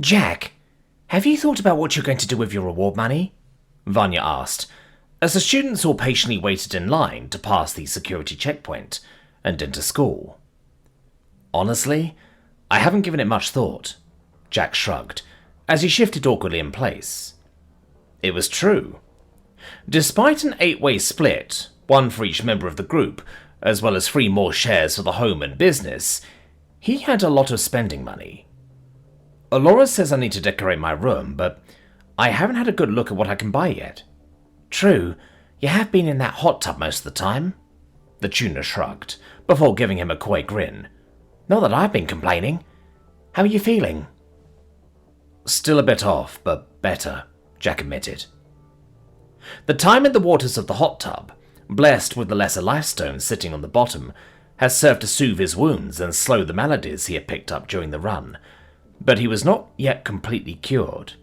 Jack, have you thought about what you're going to do with your reward money? Vanya asked, as the students all patiently waited in line to pass the security checkpoint and enter school. Honestly, I haven't given it much thought, Jack shrugged, as he shifted awkwardly in place. It was true. Despite an 8-way split, one for each member of the group, as well as 3 more shares for the home and business, he had a lot of spending money. Alora says I need to decorate my room, but I haven't had a good look at what I can buy yet. True, you have been in that hot tub most of the time. The tuner shrugged, before giving him a coy grin. Not that I've been complaining. How are you feeling? Still a bit off, but better, Jack admitted. The time in the waters of the hot tub, blessed with the lesser life stones sitting on the bottom, has served to soothe his wounds and slow the maladies he had picked up during the run, but he was not yet completely cured.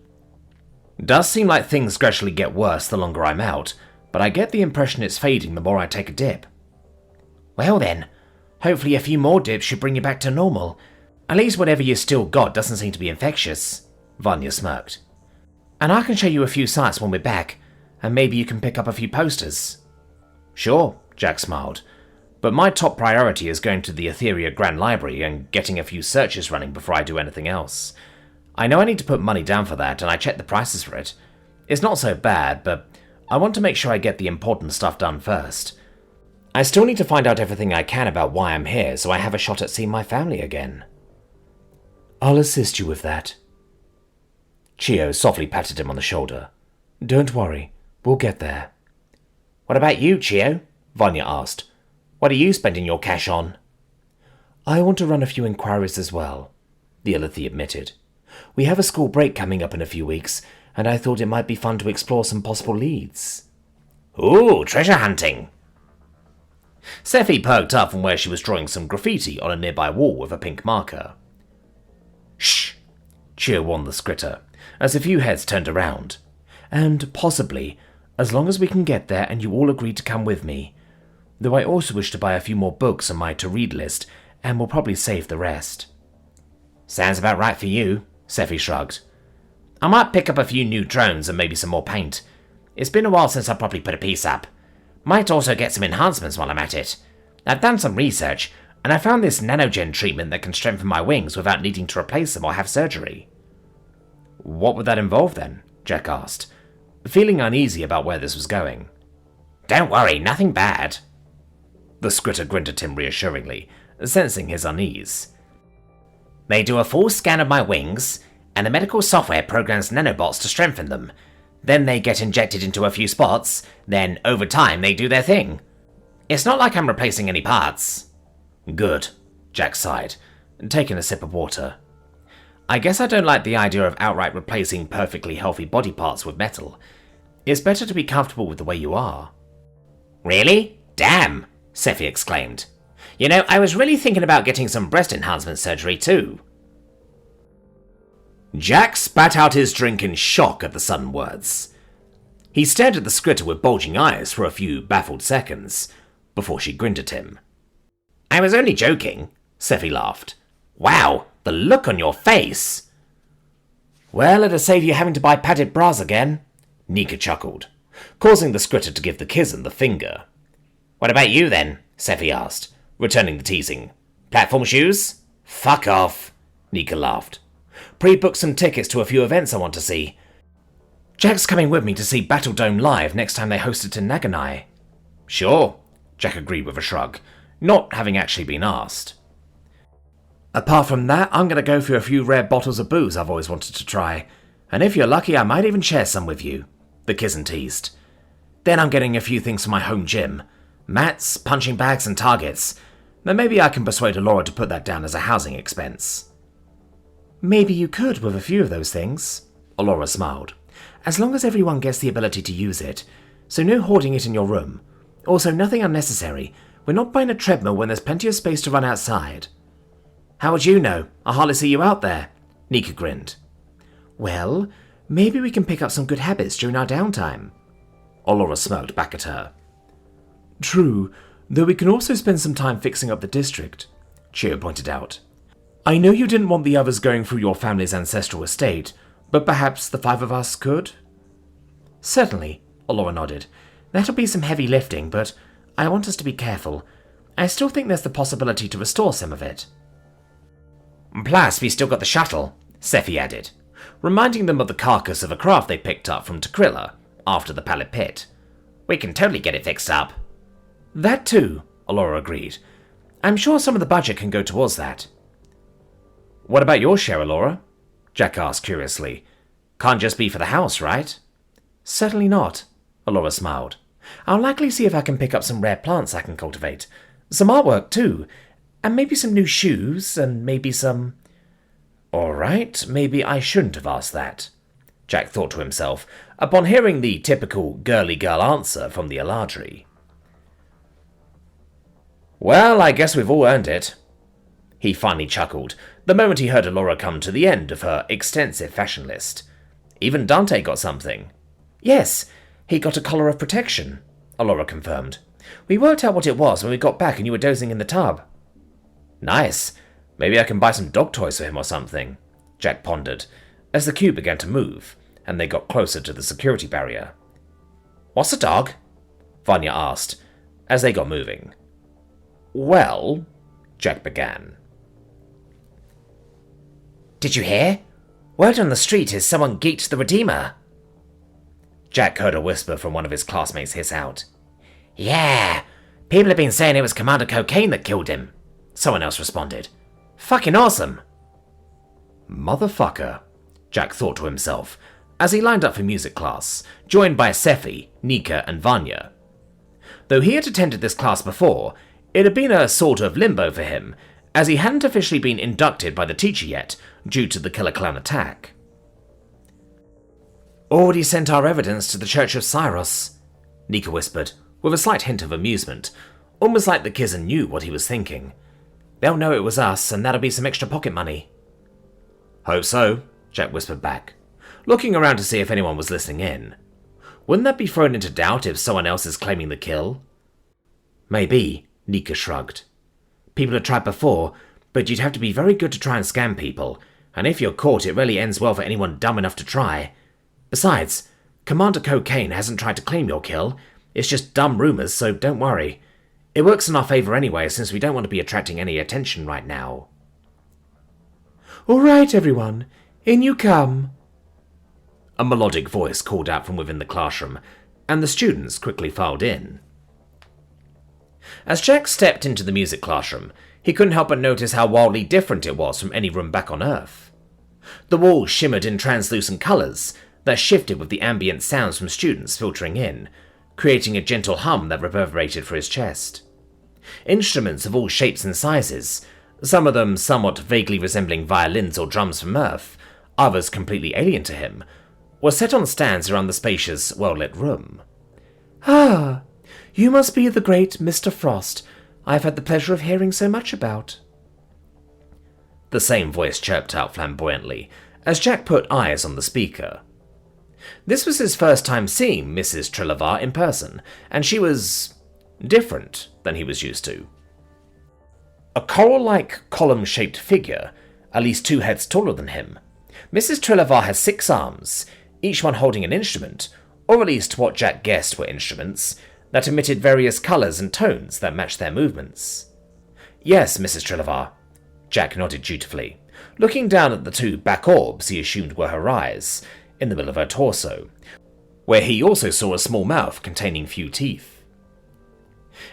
Does seem like things gradually get worse the longer I'm out, but I get the impression it's fading the more I take a dip. Well then, hopefully a few more dips should bring you back to normal. At least whatever you still got doesn't seem to be infectious, Vanya smirked. And I can show you a few sites when we're back, and maybe you can pick up a few posters. Sure, Jack smiled, but my top priority is going to the Etheria Grand Library and getting a few searches running before I do anything else. I know I need to put money down for that, and I checked the prices for it. It's not so bad, but I want to make sure I get the important stuff done first. I still need to find out everything I can about why I'm here so I have a shot at seeing my family again. I'll assist you with that. Chio softly patted him on the shoulder. Don't worry, we'll get there. What about you, Chio? Vanya asked. What are you spending your cash on? I want to run a few inquiries as well, the Ilithi admitted. We have a school break coming up in a few weeks, and I thought it might be fun to explore some possible leads. Ooh, treasure hunting! Scifi perked up from where she was drawing some graffiti on a nearby wall with a pink marker. Shh! Chio warned the scritter, as a few heads turned around. And possibly, as long as we can get there and you all agree to come with me. Though I also wish to buy a few more books on my to-read list, and will probably save the rest. Sounds about right for you, Scifi shrugged. I might pick up a few new drones and maybe some more paint. It's been a while since I properly put a piece up. Might also get some enhancements while I'm at it. I've done some research, and I found this nanogen treatment that can strengthen my wings without needing to replace them or have surgery. What would that involve then? Jack asked, feeling uneasy about where this was going. Don't worry, nothing bad. The scritter grinned at him reassuringly, sensing his unease. They do a full scan of my wings, and the medical software programs nanobots to strengthen them. Then they get injected into a few spots, then over time they do their thing. It's not like I'm replacing any parts. Good, Jack sighed, taking a sip of water. I guess I don't like the idea of outright replacing perfectly healthy body parts with metal. It's better to be comfortable with the way you are. Really? Damn, Scifi exclaimed. You know, I was really thinking about getting some breast enhancement surgery too. Jack spat out his drink in shock at the sudden words. He stared at the scritter with bulging eyes for a few baffled seconds, before she grinned at him. I was only joking, Scifi laughed. Wow, the look on your face! Well, it'll save you having to buy padded bras again, Nika chuckled, causing the scritter to give the Kizan the finger. What about you then? Scifi asked, returning the teasing. Platform shoes? Fuck off, Nika laughed. Pre-booked some tickets to a few events I want to see. Jack's coming with me to see Battle Dome live next time they host it in Naganai. Sure, Jack agreed with a shrug, not having actually been asked. Apart from that, I'm going to go through a few rare bottles of booze I've always wanted to try, and if you're lucky I might even share some with you, the Kizan teased. Then I'm getting a few things for my home gym. Mats, punching bags and targets. Then maybe I can persuade Alora to put that down as a housing expense. Maybe you could with a few of those things, Alora smiled, as long as everyone gets the ability to use it, so no hoarding it in your room. Also, nothing unnecessary. We're not buying a treadmill when there's plenty of space to run outside. How would you know? I hardly see you out there, Nika grinned. Well, maybe we can pick up some good habits during our downtime. Alora smirked back at her. True, though we can also spend some time fixing up the district, Chio pointed out. I know you didn't want the others going through your family's ancestral estate, but perhaps the 5 of us could? Certainly, Allura nodded. That'll be some heavy lifting, but I want us to be careful. I still think there's the possibility to restore some of it. Plus, we still got the shuttle, Scifi added, reminding them of the carcass of a craft they picked up from Tekrilla after the Pallid Pit. We can totally get it fixed up. That too, Allura agreed. I'm sure some of the budget can go towards that. What about your share, Allura? Jack asked curiously. Can't just be for the house, right? Certainly not, Allura smiled. I'll likely see if I can pick up some rare plants I can cultivate. Some artwork too, and maybe some new shoes, and maybe some... Alright, maybe I shouldn't have asked that, Jack thought to himself, upon hearing the typical girly girl answer from the Eladri. Well, I guess we've all earned it. He finally chuckled, the moment he heard Allura come to the end of her extensive fashion list. Even Dante got something. Yes, he got a collar of protection, Allura confirmed. We worked out what it was when we got back and you were dozing in the tub. Nice. Maybe I can buy some dog toys for him or something, Jack pondered, as the cube began to move, and they got closer to the security barrier. What's a dog? Vanya asked, as they got moving. Well, Jack began. Did you hear? Word on the street is someone geeked the Redeemer. Jack heard a whisper from one of his classmates hiss out. Yeah, people have been saying it was Commander Cocaine that killed him, someone else responded. Fucking awesome. Motherfucker, Jack thought to himself, as he lined up for music class, joined by Scifi, Nika, and Vanya. Though he had attended this class before, it had been a sort of limbo for him, as he hadn't officially been inducted by the teacher yet, due to the Killer Clown attack. Already sent our evidence to the Church of Cyrus, Nika whispered, with a slight hint of amusement, almost like the Kizzen knew what he was thinking. They'll know it was us, and that'll be some extra pocket money. Hope so, Jack whispered back, looking around to see if anyone was listening in. Wouldn't that be thrown into doubt if someone else is claiming the kill? Maybe, Nika shrugged. People have tried before, but you'd have to be very good to try and scam people, and if you're caught it rarely ends well for anyone dumb enough to try. Besides, Commander Cocaine hasn't tried to claim your kill. It's just dumb rumours, so don't worry. It works in our favour anyway, since we don't want to be attracting any attention right now. All right, everyone. In you come. A melodic voice called out from within the classroom, and the students quickly filed in. As Jack stepped into the music classroom, he couldn't help but notice how wildly different it was from any room back on Earth. The walls shimmered in translucent colours that shifted with the ambient sounds from students filtering in, creating a gentle hum that reverberated through his chest. Instruments of all shapes and sizes, some of them somewhat vaguely resembling violins or drums from Earth, others completely alien to him, were set on stands around the spacious, well-lit room. Ah, you must be the great Mr. Frost I've had the pleasure of hearing so much about. The same voice chirped out flamboyantly, as Jack put eyes on the speaker. This was his first time seeing Mrs. Trelevar in person, and she was different than he was used to. A coral-like, column-shaped figure, at least 2 heads taller than him, Mrs. Trelevar has 6 arms, each one holding an instrument, or at least what Jack guessed were instruments, that emitted various colours and tones that matched their movements. Yes, Mrs. Trelevar, Jack nodded dutifully, looking down at the 2 back orbs he assumed were her eyes, in the middle of her torso, where he also saw a small mouth containing few teeth.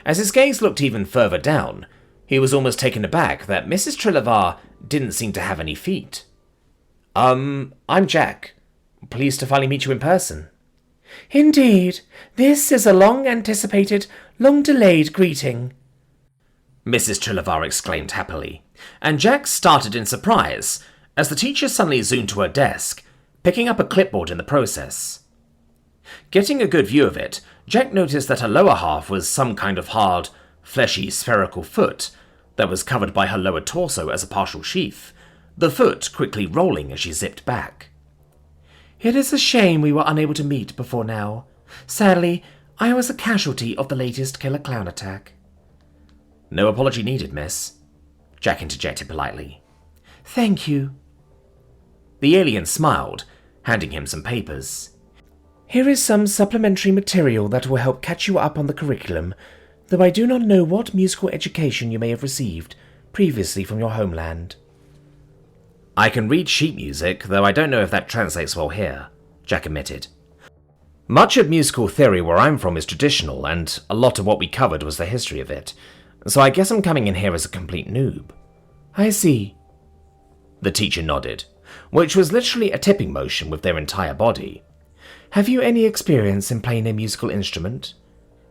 As his gaze looked even further down, he was almost taken aback that Mrs. Trelevar didn't seem to have any feet. I'm Jack. Pleased to finally meet you in person. Indeed, this is a long-anticipated, long-delayed greeting, Mrs. Trelevar exclaimed happily, and Jack started in surprise as the teacher suddenly zoomed to her desk, picking up a clipboard in the process. Getting a good view of it, Jack noticed that her lower half was some kind of hard, fleshy, spherical foot that was covered by her lower torso as a partial sheath, the foot quickly rolling as she zipped back. It is a shame we were unable to meet before now. Sadly, I was a casualty of the latest Killer Clown attack. No apology needed, miss, Jack interjected politely. Thank you. The alien smiled, handing him some papers. Here is some supplementary material that will help catch you up on the curriculum, though I do not know what musical education you may have received previously from your homeland. I can read sheet music, though I don't know if that translates well here, Jack admitted. Much of musical theory where I'm from is traditional, and a lot of what we covered was the history of it, so I guess I'm coming in here as a complete noob. I see. The teacher nodded, which was literally a tipping motion with their entire body. Have you any experience in playing a musical instrument?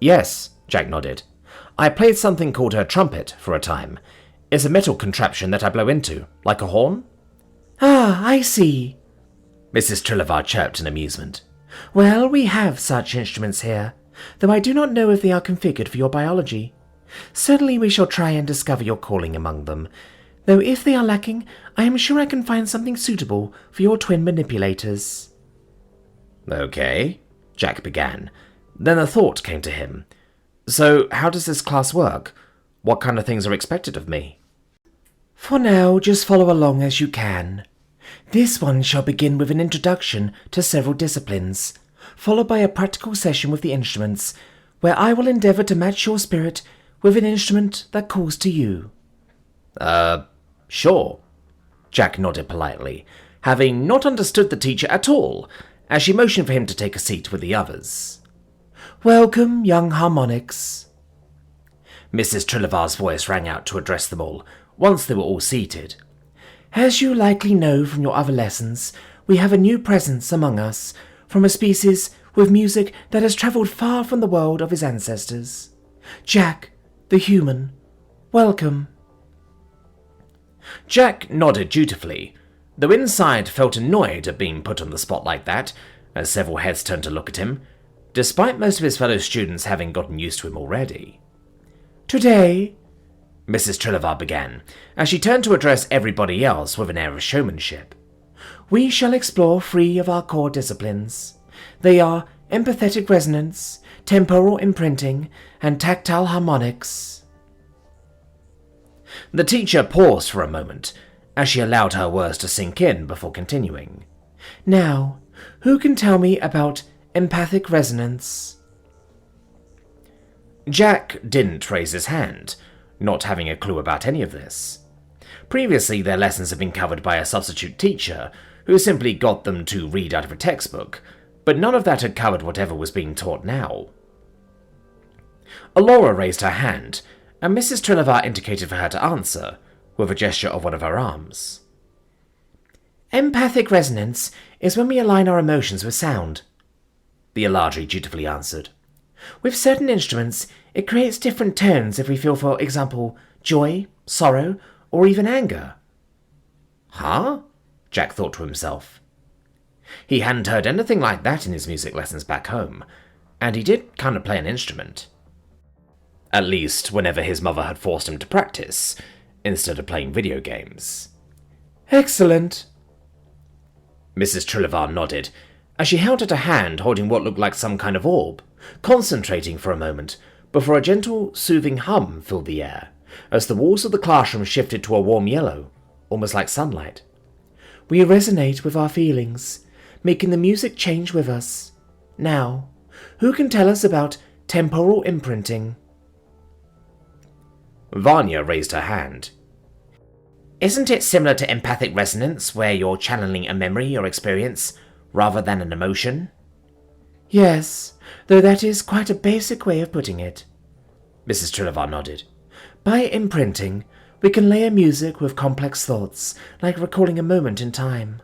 Yes, Jack nodded. I played something called a trumpet for a time. It's a metal contraption that I blow into, like a horn. Ah, I see, Mrs. Trillevar chirped in amusement. Well, we have such instruments here, though I do not know if they are configured for your biology. Certainly we shall try and discover your calling among them, though if they are lacking, I am sure I can find something suitable for your twin manipulators. Okay, Jack began. Then a thought came to him. So, how does this class work? What kind of things are expected of me? For now, just follow along as you can. This one shall begin with an introduction to several disciplines, followed by a practical session with the instruments, where I will endeavour to match your spirit with an instrument that calls to you. Sure. Jack nodded politely, having not understood the teacher at all, as she motioned for him to take a seat with the others. Welcome, young harmonics. Mrs. Trillevar's voice rang out to address them all, once they were all seated. As you likely know from your other lessons, we have a new presence among us, from a species with music that has travelled far from the world of his ancestors. Jack, the human. Welcome. Jack nodded dutifully, though inside felt annoyed at being put on the spot like that, as several heads turned to look at him, despite most of his fellow students having gotten used to him already. Today, Mrs. Trillevar began, as she turned to address everybody else with an air of showmanship. We shall explore 3 of our core disciplines. They are empathetic resonance, temporal imprinting, and tactile harmonics. The teacher paused for a moment, as she allowed her words to sink in before continuing. Now, who can tell me about empathic resonance? Jack didn't raise his hand, not having a clue about any of this. Previously, their lessons had been covered by a substitute teacher, who simply got them to read out of a textbook, but none of that had covered whatever was being taught now. Alora raised her hand, and Mrs. Trillevar indicated for her to answer, with a gesture of one of her arms. Empathic resonance is when we align our emotions with sound, the Eladri dutifully answered. With certain instruments, it creates different tones if we feel, for example, joy, sorrow, or even anger. Huh? Jack thought to himself. He hadn't heard anything like that in his music lessons back home, and he did kind of play an instrument. At least whenever his mother had forced him to practice, instead of playing video games. Excellent. Mrs. Trillevar nodded, as she held out a hand holding what looked like some kind of orb, concentrating for a moment, before a gentle, soothing hum filled the air, as the walls of the classroom shifted to a warm yellow, almost like sunlight. We resonate with our feelings, making the music change with us. Now, who can tell us about temporal imprinting? Vanya raised her hand. Isn't it similar to empathic resonance, where you're channeling a memory or experience, rather than an emotion? Yes, though that is quite a basic way of putting it. Mrs. Trillevar nodded. By imprinting, we can layer music with complex thoughts, like recalling a moment in time.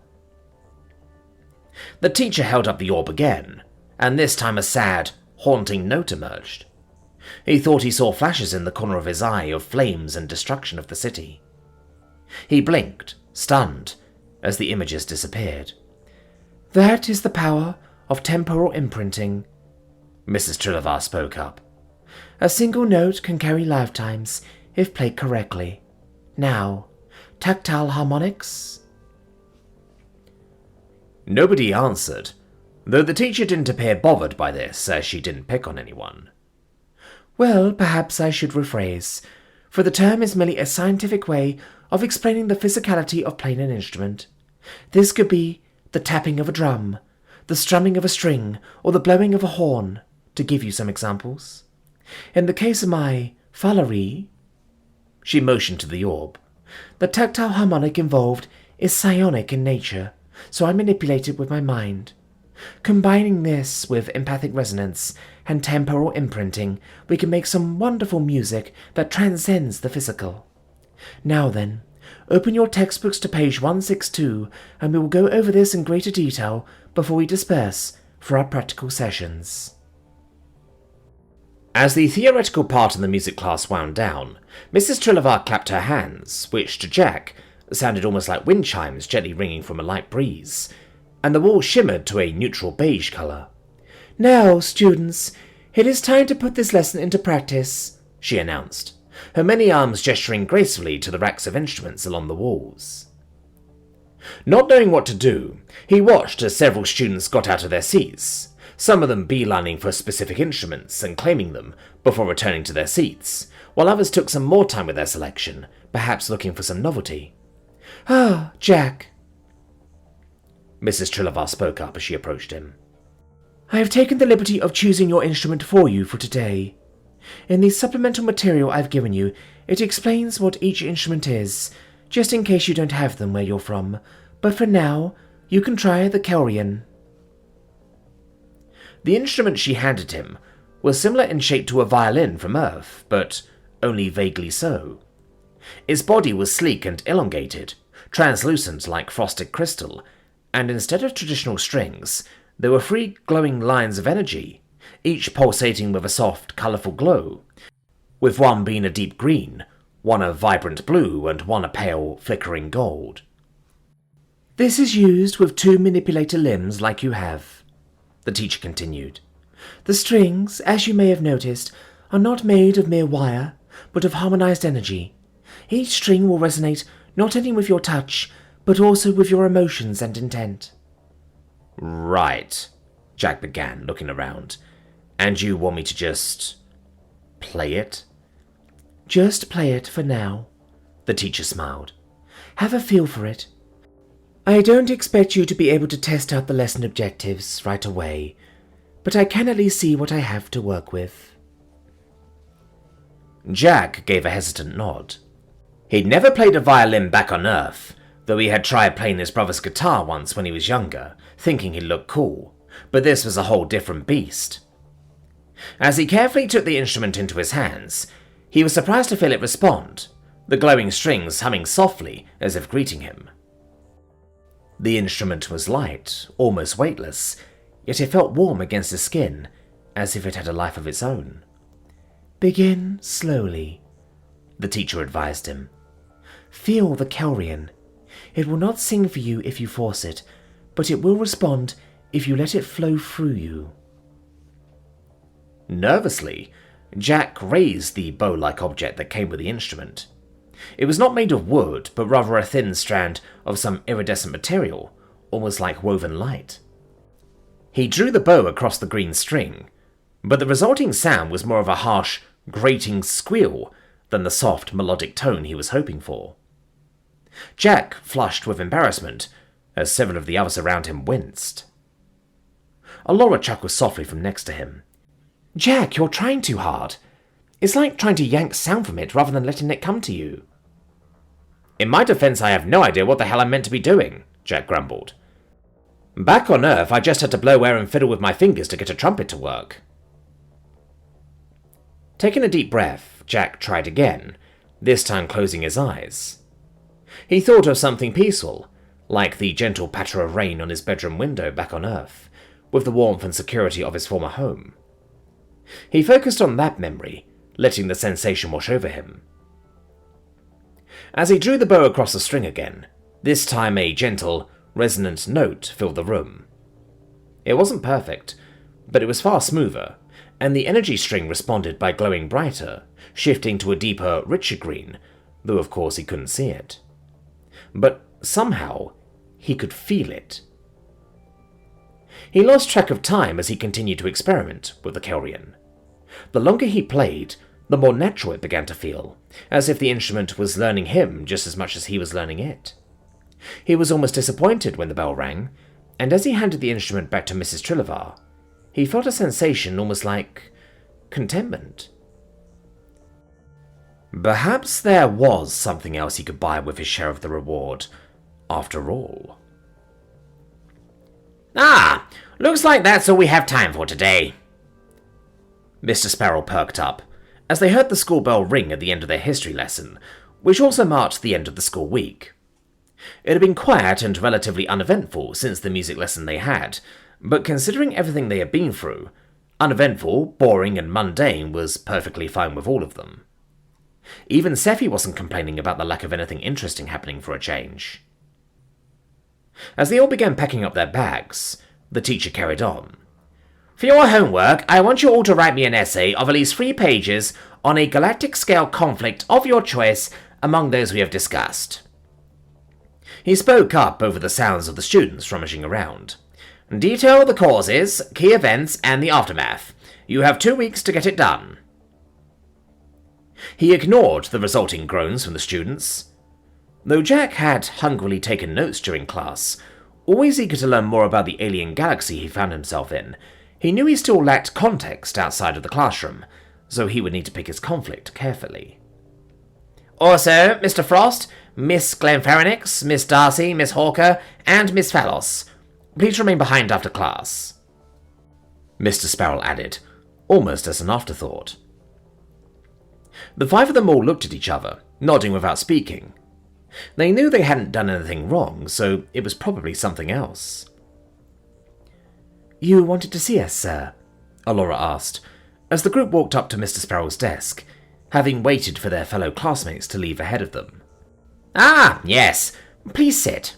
The teacher held up the orb again, and this time a sad, haunting note emerged. He thought he saw flashes in the corner of his eye of flames and destruction of the city. He blinked, stunned, as the images disappeared. That is the power of temporal imprinting, Mrs. Trillevar spoke up. A single note can carry lifetimes if played correctly. Now, tactile harmonics? Nobody answered, though the teacher didn't appear bothered by this, as she didn't pick on anyone. Well, perhaps I should rephrase, for the term is merely a scientific way of explaining the physicality of playing an instrument. This could be the tapping of a drum, the strumming of a string, or the blowing of a horn, to give you some examples. In the case of my fallery, she motioned to the orb, the tactile harmonic involved is psionic in nature, so I manipulate it with my mind. Combining this with empathic resonance and temporal imprinting, we can make some wonderful music that transcends the physical. Now then, open your textbooks to page 162, and we will go over this in greater detail before we disperse for our practical sessions. As the theoretical part of the music class wound down, Mrs. Trillevar clapped her hands, which to Jack sounded almost like wind chimes gently ringing from a light breeze, and the wall shimmered to a neutral beige colour. Now, students, it is time to put this lesson into practice, she announced, her many arms gesturing gracefully to the racks of instruments along the walls. Not knowing what to do, he watched as several students got out of their seats, some of them beelining for specific instruments and claiming them before returning to their seats, while others took some more time with their selection, perhaps looking for some novelty. "Ah, Jack," Mrs. Trillevar spoke up as she approached him. "I have taken the liberty of choosing your instrument for you for today. In the supplemental material I've given you, it explains what each instrument is, just in case you don't have them where you're from, but for now, you can try the Kelrian." The instrument she handed him was similar in shape to a violin from Earth, but only vaguely so. Its body was sleek and elongated, translucent like frosted crystal, and instead of traditional strings, there were 3 glowing lines of energy, each pulsating with a soft, colourful glow, with one being a deep green, one a vibrant blue, and one a pale, flickering gold. "This is used with 2 manipulator limbs like you have," the teacher continued. "The strings, as you may have noticed, are not made of mere wire, but of harmonized energy. Each string will resonate not only with your touch, but also with your emotions and intent." "Right," Jack began, looking around. "And you want me to just play it?" "Just play it for now," the teacher smiled. "Have a feel for it. I don't expect you to be able to test out the lesson objectives right away, but I can at least see what I have to work with." Jack gave a hesitant nod. He'd never played a violin back on Earth, though he had tried playing his brother's guitar once when he was younger, thinking he'd look cool, but this was a whole different beast. As he carefully took the instrument into his hands, he was surprised to feel it respond, the glowing strings humming softly as if greeting him. The instrument was light, almost weightless, yet it felt warm against his skin, as if it had a life of its own. "Begin slowly," the teacher advised him. "Feel the Kelrian. It will not sing for you if you force it, but it will respond if you let it flow through you." Nervously, Jack raised the bow-like object that came with the instrument. It was not made of wood, but rather a thin strand of some iridescent material, almost like woven light. He drew the bow across the green string, but the resulting sound was more of a harsh, grating squeal than the soft, melodic tone he was hoping for. Jack flushed with embarrassment, as several of the others around him winced. Alora chuckled softly from next to him. "Jack, you're trying too hard. It's like trying to yank sound from it rather than letting it come to you." "In my defense, I have no idea what the hell I'm meant to be doing," Jack grumbled. "Back on Earth, I just had to blow air and fiddle with my fingers to get a trumpet to work." Taking a deep breath, Jack tried again, this time closing his eyes. He thought of something peaceful, like the gentle patter of rain on his bedroom window back on Earth, with the warmth and security of his former home. He focused on that memory, letting the sensation wash over him. As he drew the bow across the string again, this time a gentle, resonant note filled the room. It wasn't perfect, but it was far smoother, and the energy string responded by glowing brighter, shifting to a deeper, richer green, though of course he couldn't see it. But somehow, he could feel it. He lost track of time as he continued to experiment with the Kelrian. The longer he played, the more natural it began to feel, as if the instrument was learning him just as much as he was learning it. He was almost disappointed when the bell rang, and as he handed the instrument back to Mrs. Trilivar, he felt a sensation almost like contentment. Perhaps there was something else he could buy with his share of the reward, after all. Ah, looks like that's all we have time for today. Mr. Sparrow perked up as they heard the school bell ring at the end of their history lesson, which also marked the end of the school week. It had been quiet and relatively uneventful since the music lesson they had, but considering everything they had been through, uneventful, boring, and mundane was perfectly fine with all of them. Even Scifi wasn't complaining about the lack of anything interesting happening for a change. As they all began packing up their bags, the teacher carried on. For your homework, I want you all to write me an essay of at least 3 pages on a galactic scale conflict of your choice among those we have discussed. He spoke up over the sounds of the students rummaging around. Detail the causes, key events, and the aftermath. You have 2 weeks to get it done. He ignored the resulting groans from the students. Though Jack had hungrily taken notes during class, always eager to learn more about the alien galaxy he found himself in, he knew he still lacked context outside of the classroom, so he would need to pick his conflict carefully. Also, Mr. Frost, Miss Glenfarinax, Miss Darcy, Miss Hawker, and Miss Phallos, please remain behind after class, Mr. Sparrow added, almost as an afterthought. The 5 of them all looked at each other, nodding without speaking. They knew they hadn't done anything wrong, so it was probably something else. You wanted to see us, sir? Alora asked, as the group walked up to Mr. Sparrow's desk, having waited for their fellow classmates to leave ahead of them. Ah, yes. Please sit.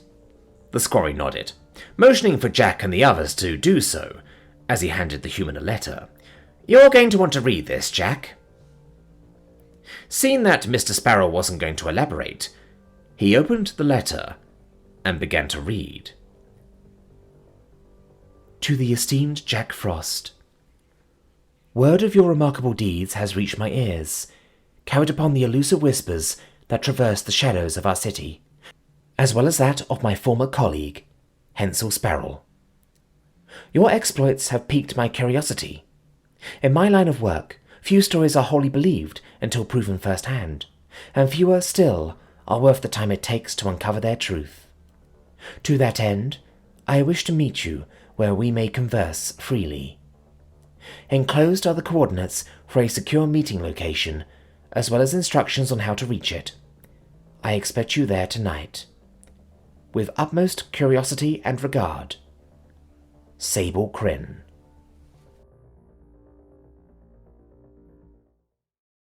The squarry nodded, motioning for Jack and the others to do so, as he handed the human a letter. You're going to want to read this, Jack. Seeing that Mr. Sparrow wasn't going to elaborate, he opened the letter and began to read. To the esteemed Jack Frost. Word of your remarkable deeds has reached my ears, carried upon the elusive whispers that traverse the shadows of our city, as well as that of my former colleague, Hensel Sparrow. Your exploits have piqued my curiosity. In my line of work, few stories are wholly believed until proven firsthand, and fewer still are worth the time it takes to uncover their truth. To that end, I wish to meet you where we may converse freely. Enclosed are the coordinates for a secure meeting location, as well as instructions on how to reach it. I expect you there tonight. With utmost curiosity and regard, Sable Kryn.